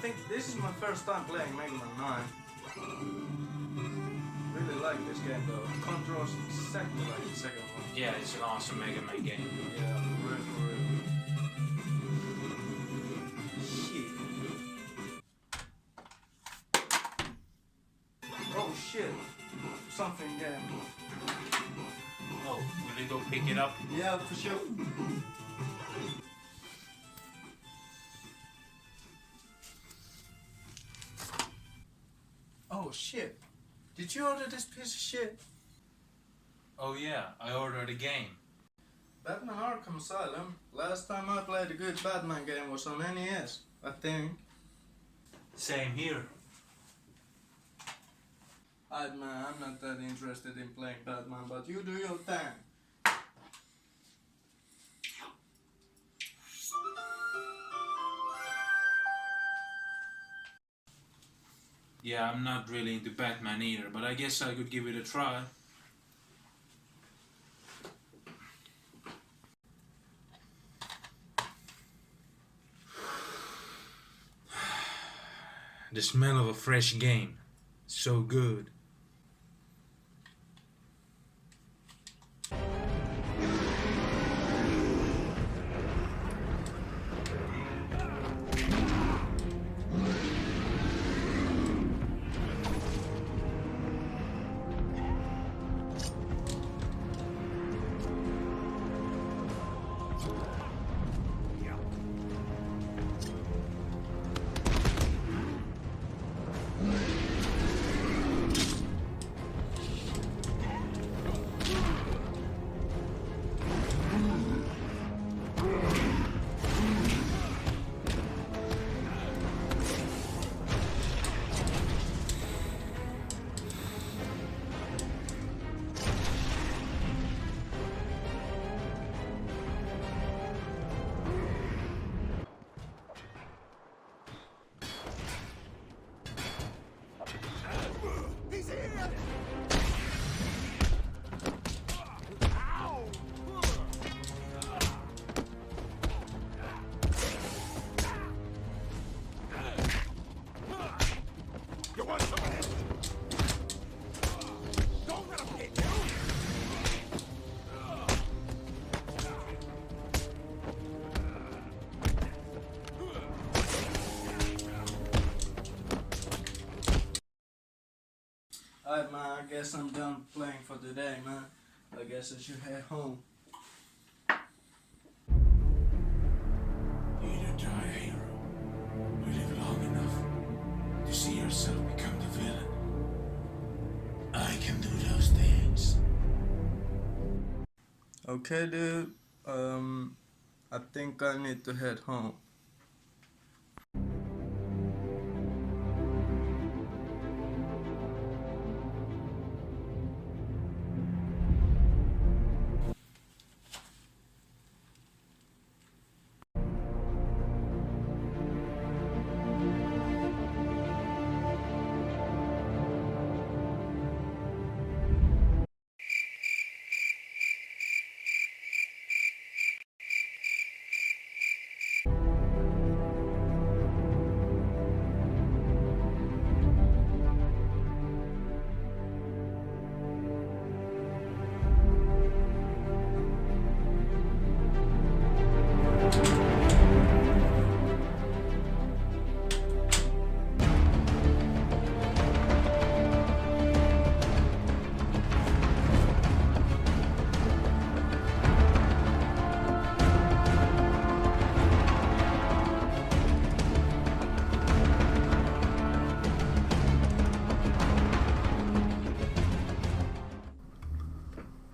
think this is my first time playing Mega Man 9. Really like this game though. It controls exactly like the second one. Yeah, it's an awesome Mega Man game. Yeah, for real. Shit. Oh shit. Something game. Oh, will you go pick it up? Yeah, for sure. Oh shit. Did you order this piece of shit? Oh yeah, I ordered a game. Batman Arkham Asylum. Last time I played a good Batman game was on NES, I think. Same here. I'm not that interested in playing Batman, but you do your thing. Yeah, I'm not really into Batman either, but I guess I could give it a try. The smell of a fresh game. So good. Alright man, I guess I'm done playing for today, man. I guess I should head home. You need to die a hero. You live long enough to see yourself become the villain. I can do those things. Okay dude, I think I need to head home.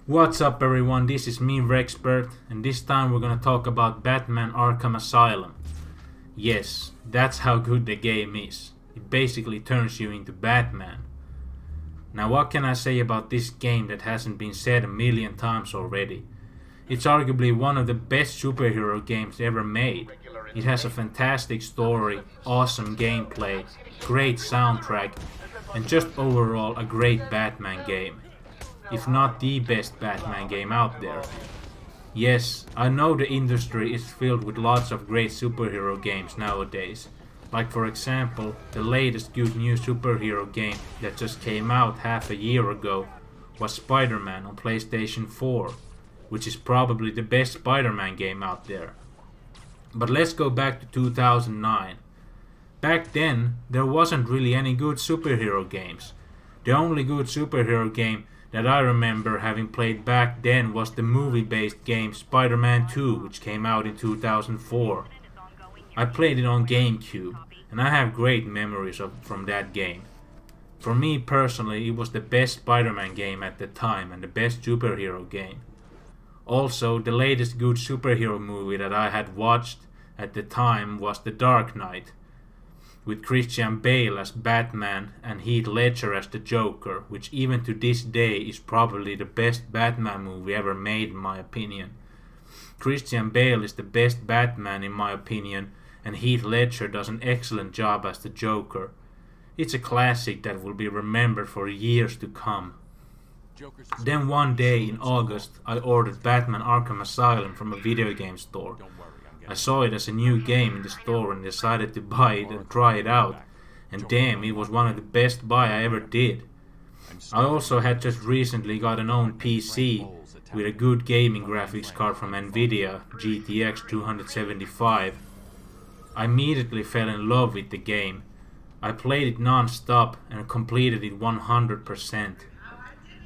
What's up everyone, this is me Wrexpert, and this time we're gonna talk about Batman Arkham Asylum. Yes, that's how good the game is. It basically turns you into Batman. Now what can I say about this game that hasn't been said a million times already? It's arguably one of the best superhero games ever made. It has a fantastic story, awesome gameplay, great soundtrack, and just overall a great Batman game. If not the best Batman game out there. Yes, I know the industry is filled with lots of great superhero games nowadays, Like for example, the latest good new superhero game that just came out half a year ago was Spider-Man on PlayStation 4, which is probably the best Spider-Man game out there. But let's go back to 2009. Back then, there wasn't really any good superhero games. The only good superhero game that I remember having played back then was the movie-based game Spider-Man 2, which came out in 2004. I played it on GameCube, and I have great memories from that game. For me personally, it was the best Spider-Man game at the time and the best superhero game. Also, the latest good superhero movie that I had watched at the time was The Dark Knight, with Christian Bale as Batman and Heath Ledger as the Joker, which even to this day is probably the best Batman movie ever made in my opinion. Christian Bale is the best Batman in my opinion, and Heath Ledger does an excellent job as the Joker. It's a classic that will be remembered for years to come. Then one day in August I ordered Batman Arkham Asylum from a video game store. I saw it as a new game in the store and decided to buy it and try it out, and damn, it was one of the best buy I ever did. I also had just recently got an own PC with a good gaming graphics card from Nvidia, GTX 275. I immediately fell in love with the game. I played it non-stop and completed it 100%.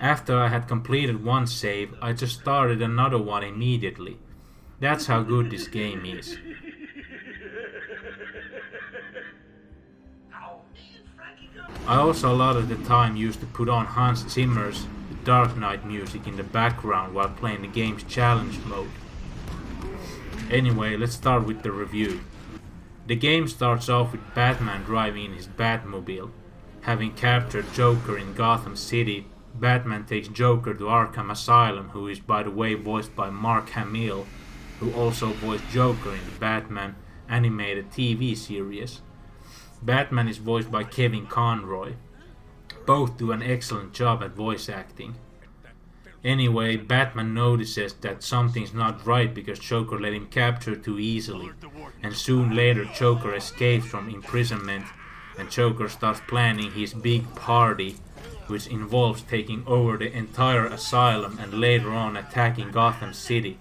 After I had completed one save, I just started another one immediately. That's how good this game is. I also a lot of the time used to put on Hans Zimmer's Dark Knight music in the background while playing the game's challenge mode. Anyway, let's start with the review. The game starts off with Batman driving in his Batmobile. Having captured Joker in Gotham City, Batman takes Joker to Arkham Asylum, who is by the way voiced by Mark Hamill, who also voiced Joker in the Batman animated TV series. Batman is voiced by Kevin Conroy. Both do an excellent job at voice acting. Anyway, Batman notices that something's not right because Joker let him capture too easily, and soon later Joker escapes from imprisonment and Joker starts planning his big party, which involves taking over the entire asylum and later on attacking Gotham City.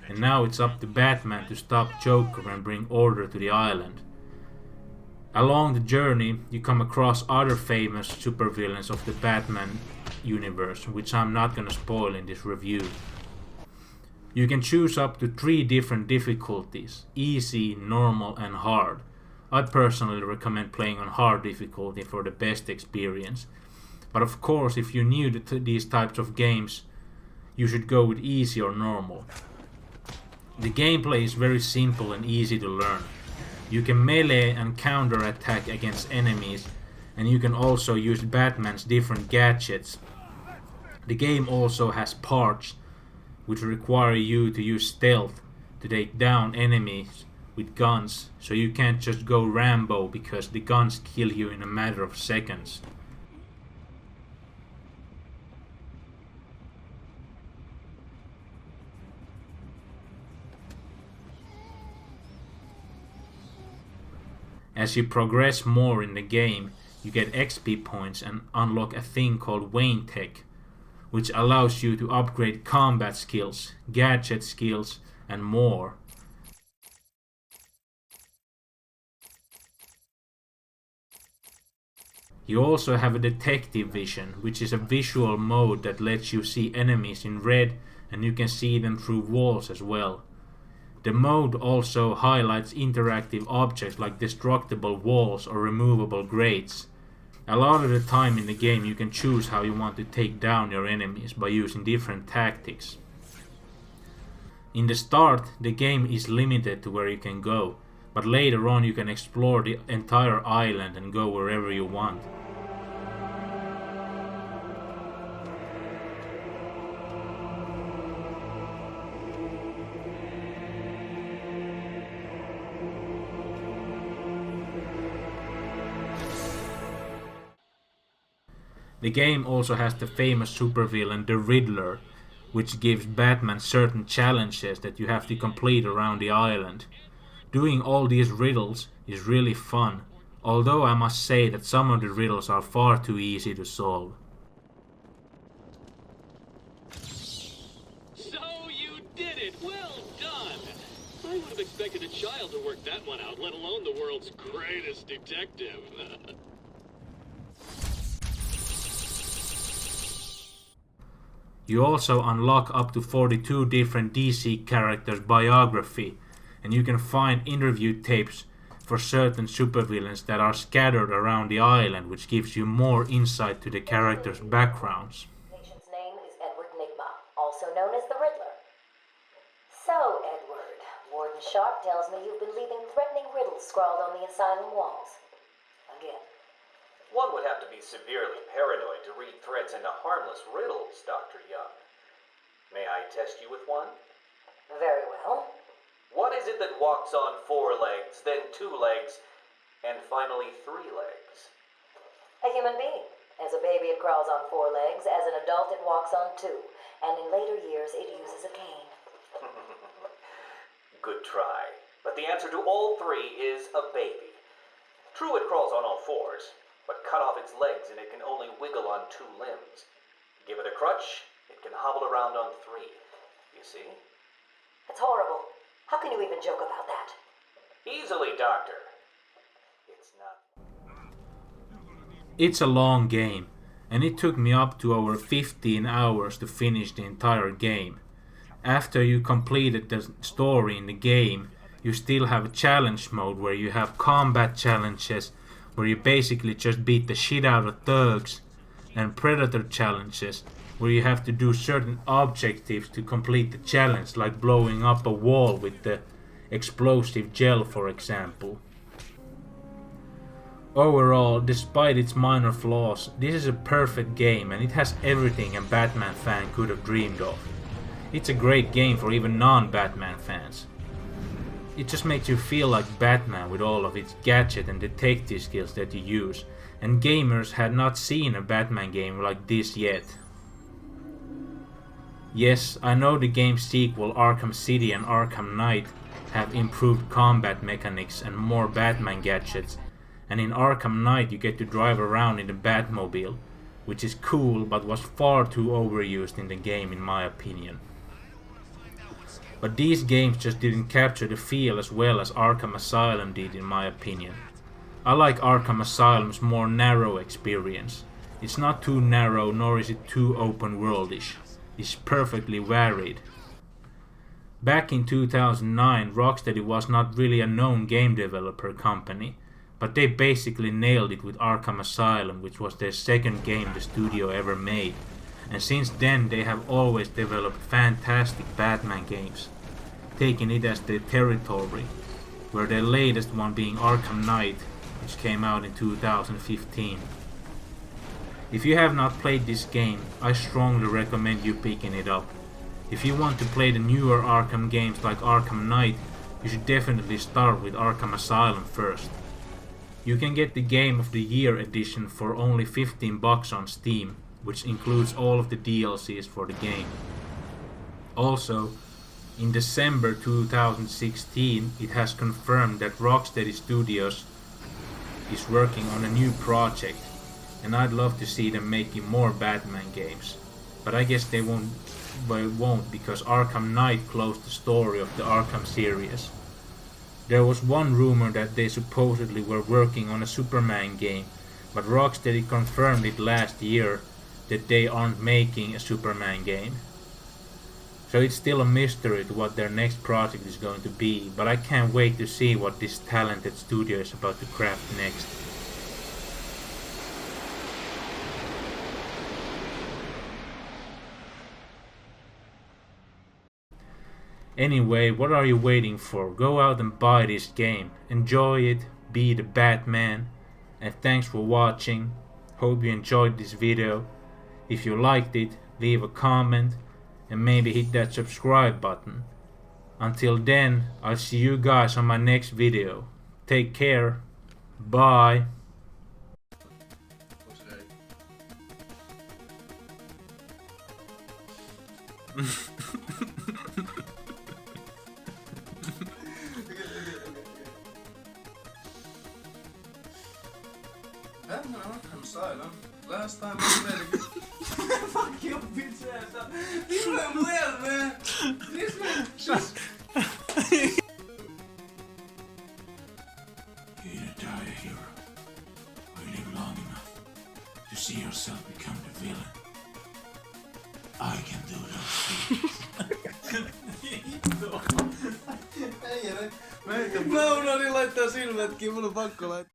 And now it's up to Batman to stop Joker and bring order to the island. Along the journey, you come across other famous supervillains of the Batman universe, which I'm not gonna spoil in this review. You can choose up to 3 different difficulties: easy, normal and hard. I personally recommend playing on hard difficulty for the best experience. But of course, if you're new to these types of games, you should go with easy or normal. The gameplay is very simple and easy to learn. You can melee and counter attack against enemies, and you can also use Batman's different gadgets. The game also has parts which require you to use stealth to take down enemies with guns, so you can't just go Rambo because the guns kill you in a matter of seconds. As you progress more in the game, you get XP points and unlock a thing called Wayne Tech, which allows you to upgrade combat skills, gadget skills, and more. You also have a detective vision, which is a visual mode that lets you see enemies in red and you can see them through walls as well. The mode also highlights interactive objects like destructible walls or removable grates. A lot of the time in the game you can choose how you want to take down your enemies by using different tactics. In the start, the game is limited to where you can go, but later on you can explore the entire island and go wherever you want. The game also has the famous supervillain the Riddler, which gives Batman certain challenges that you have to complete around the island. Doing all these riddles is really fun, although I must say that some of the riddles are far too easy to solve. So you did it! Well done! I would have expected a child to work that one out, let alone the world's greatest detective. You also unlock up to 42 different DC characters' biography, and you can find interview tapes for certain supervillains that are scattered around the island, which gives you more insight to the characters' backgrounds. Patient's name is Edward Nigma, also known as the Riddler. So, Edward, Warden Sharp tells me you've been leaving threatening riddles scrawled on the asylum walls. Again. One would have to be severely paranoid to read threats into harmless riddles, Dr. Young. May I test you with one? Very well. What is it that walks on 4 legs, then 2 legs, and finally 3 legs? A human being. As a baby it crawls on 4 legs, as an adult it walks on 2, and in later years it uses a cane. Good try. But the answer to all 3 is a baby. True, it crawls on all 4s, but cut off its legs and it can only wiggle on 2 limbs. Give it a crutch, it can hobble around on 3. You see? It's horrible. How can you even joke about that? Easily, Doctor. It's not. It's a long game, and it took me up to over 15 hours to finish the entire game. After you completed the story in the game, you still have a challenge mode where you have combat challenges where you basically just beat the shit out of thugs, and predator challenges where you have to do certain objectives to complete the challenge, like blowing up a wall with the explosive gel, for example. Overall, despite its minor flaws, this is a perfect game and it has everything a Batman fan could have dreamed of. It's a great game for even non-Batman fans. It just makes you feel like Batman with all of its gadget and detective skills that you use, and gamers had not seen a Batman game like this yet. Yes, I know the game's sequel Arkham City and Arkham Knight have improved combat mechanics and more Batman gadgets, and in Arkham Knight you get to drive around in the Batmobile, which is cool but was far too overused in the game in my opinion. But these games just didn't capture the feel as well as Arkham Asylum did in my opinion. I like Arkham Asylum's more narrow experience. It's not too narrow nor is it too open worldish. It's perfectly varied. Back in 2009, Rocksteady was not really a known game developer company, but they basically nailed it with Arkham Asylum, which was their second game the studio ever made. And since then they have always developed fantastic Batman games, taking it as their territory, where their latest one being Arkham Knight, which came out in 2015. If you have not played this game, I strongly recommend you picking it up. If you want to play the newer Arkham games like Arkham Knight, you should definitely start with Arkham Asylum first. You can get the Game of the Year edition for only $15 on Steam, which includes all of the DLCs for the game. Also, in December 2016, it has confirmed that Rocksteady Studios is working on a new project, and I'd love to see them making more Batman games. But I guess they won't because Arkham Knight closed the story of the Arkham series. There was one rumor that they supposedly were working on a Superman game, but Rocksteady confirmed it last year that they aren't making a Superman game. So it's still a mystery to what their next project is going to be, but I can't wait to see what this talented studio is about to craft next. Anyway, what are you waiting for? Go out and buy this game. Enjoy it, be the Batman, and thanks for watching. Hope you enjoyed this video. If you liked it, leave a comment and maybe hit that subscribe button. Until then, I'll see you guys on my next video. Take care. Bye. Batman Arkham Asylum. Last time I played a good... Fuck you, bitch ass. This went well, man. This went... You either die a hero, or you live long enough to see yourself become the villain. I can do those things. Ei, mä yritän... Mä unohdin laittaa silmätkin, mun on pakko laittaa.